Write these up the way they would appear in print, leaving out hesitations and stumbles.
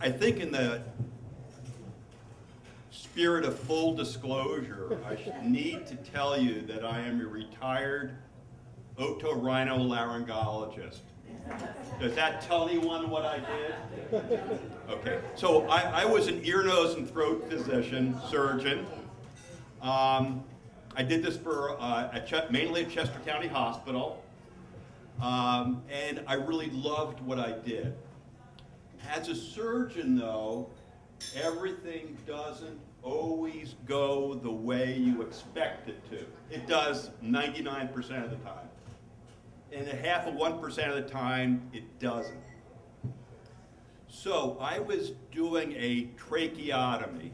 I think in the spirit of full disclosure, I need to tell you that I am a retired otorhinolaryngologist. Does that tell anyone what I did? Okay, so I was an ear, nose, and throat physician, surgeon. I did this for mainly at Chester County Hospital, and I really loved what I did. As a surgeon, though, everything doesn't always go the way you expect it to. It does 99% of the time. And a half of 1% of the time, it doesn't. So I was doing a tracheotomy.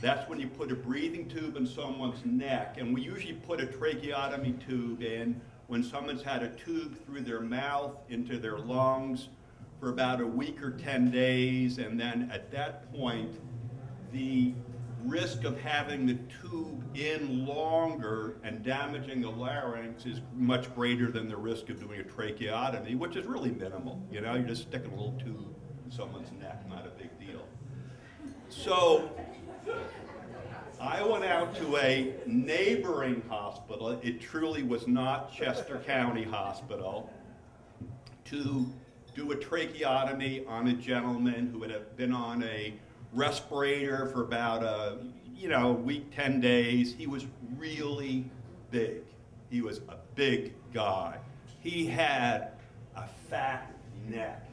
That's when you put a breathing tube in someone's neck, and we usually put a tracheotomy tube in when someone's had a tube through their mouth into their lungs for about a week or 10 days, and then at that point, the risk of having the tube in longer and damaging the larynx is much greater than the risk of doing a tracheotomy, which is really minimal. You know, you're just sticking a little tube in someone's neck, not a big deal. So I went out to a neighboring hospital. It truly was not Chester County Hospital, to do a tracheotomy on a gentleman who had been on a respirator for about a week, 10 days. He was really big. He was a big guy. He had a fat neck.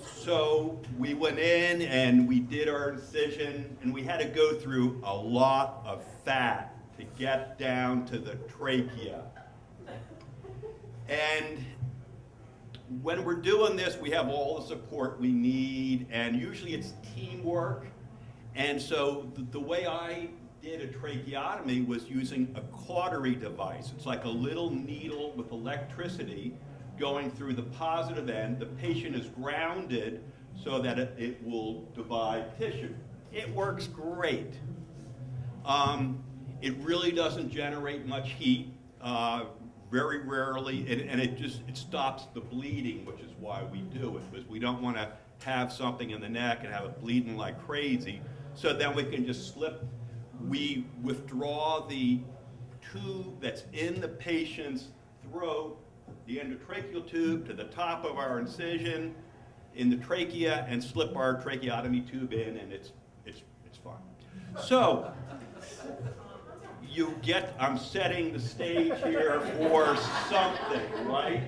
So we went in and we did our incision, and we had to go through a lot of fat to get down to the trachea. And when we're doing this, we have all the support we need, and usually it's teamwork. And so the way I did a tracheotomy was using a cautery device. It's like a little needle with electricity going through the positive end. The patient is grounded so that it will divide tissue. It works great. It really doesn't generate much heat. Very rarely, and it stops the bleeding, which is why we do it, because we don't want to have something in the neck and have it bleeding like crazy. So then we can just we withdraw the tube that's in the patient's throat, the endotracheal tube, to the top of our incision in the trachea, and slip our tracheotomy tube in, and it's fine. So I'm setting the stage here for something, right?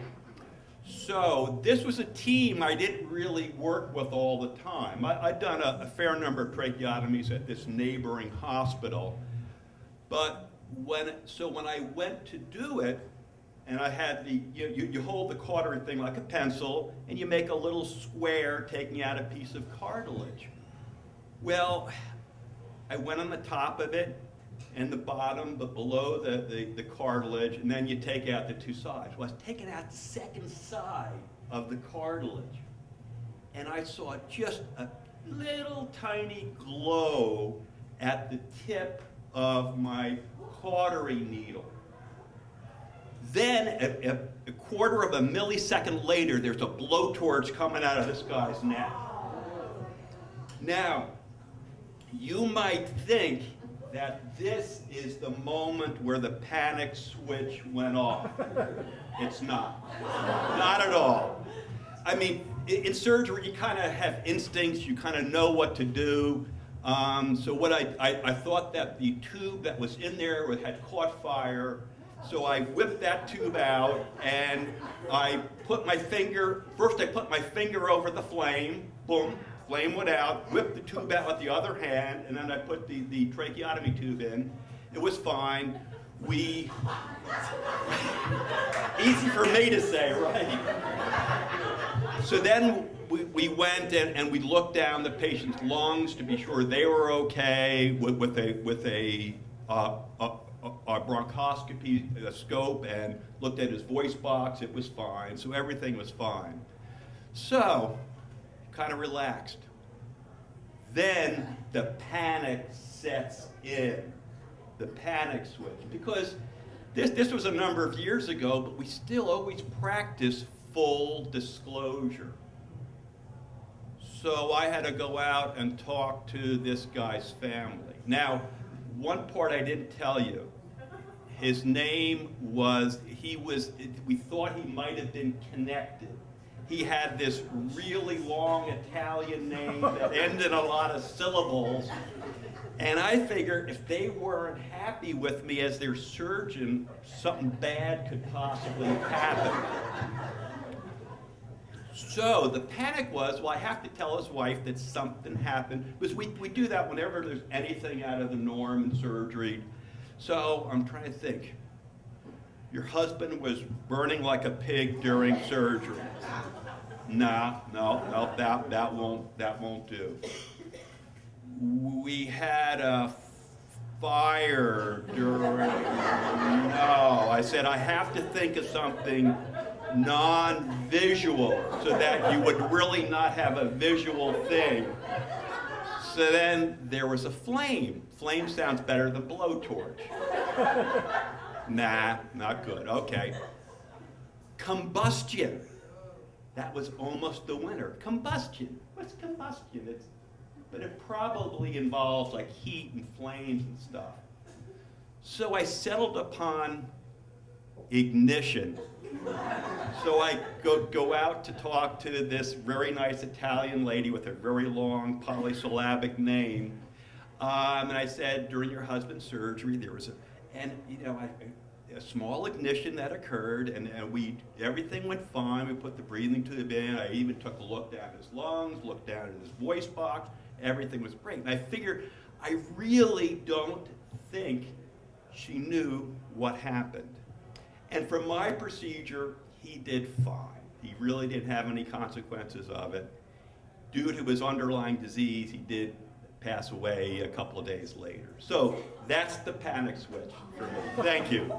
So this was a team I didn't really work with all the time. I'd done a fair number of tracheotomies at this neighboring hospital, but when I went to do it, and I had you hold the cautery thing like a pencil, and you make a little square taking out a piece of cartilage. Well, I went on the top of it and the bottom, but below the cartilage, and then you take out the two sides. Well, I was taking out the second side of the cartilage, and I saw just a little tiny glow at the tip of my cautery needle. Then, a quarter of a millisecond later, there's a blowtorch coming out of this guy's neck. Now, you might think that this is the moment where the panic switch went off. It's not. Not at all. I mean, in surgery, you kind of have instincts, you kind of know what to do. So what I thought that the tube that was in there had caught fire, so I whipped that tube out, and I put my finger over the flame, boom, flame went out, whipped the tube out with the other hand, and then I put the tracheotomy tube in. It was fine. Easy for me to say, right? So then we went and we looked down the patient's lungs to be sure they were okay with a bronchoscopy scope, and looked at his voice box. It was fine. So everything was fine. So kind of relaxed. Then the panic sets in. The panic switch. Because this was a number of years ago, but we still always practice full disclosure. So I had to go out and talk to this guy's family. Now, one part I didn't tell you, his name was, we thought he might have been connected. He had this really long Italian name that ended in a lot of syllables. And I figured if they weren't happy with me as their surgeon, something bad could possibly happen. So the panic was, well, I have to tell his wife that something happened, because we do that whenever there's anything out of the norm in surgery. So I'm trying to think. Your husband was burning like a pig during surgery. No, that won't do. We had a fire during, no. I said, I have to think of something non-visual so that you would really not have a visual thing. So then there was a flame. Flame sounds better than blowtorch. Nah, not good. Okay. Combustion. That was almost the winner. Combustion. What's combustion? But it probably involves like heat and flames and stuff. So I settled upon ignition. So I go out to talk to this very nice Italian lady with a very long polysyllabic name. And I said, during your husband's surgery, there was a small ignition that occurred, and everything went fine. We put the breathing tube in. I even took a look down his lungs, looked down at his voice box. Everything was great. And I figured, I really don't think she knew what happened. And for my procedure, he did fine. He really didn't have any consequences of it. Due to his underlying disease, he did pass away a couple of days later. So that's the panic switch for me. Thank you.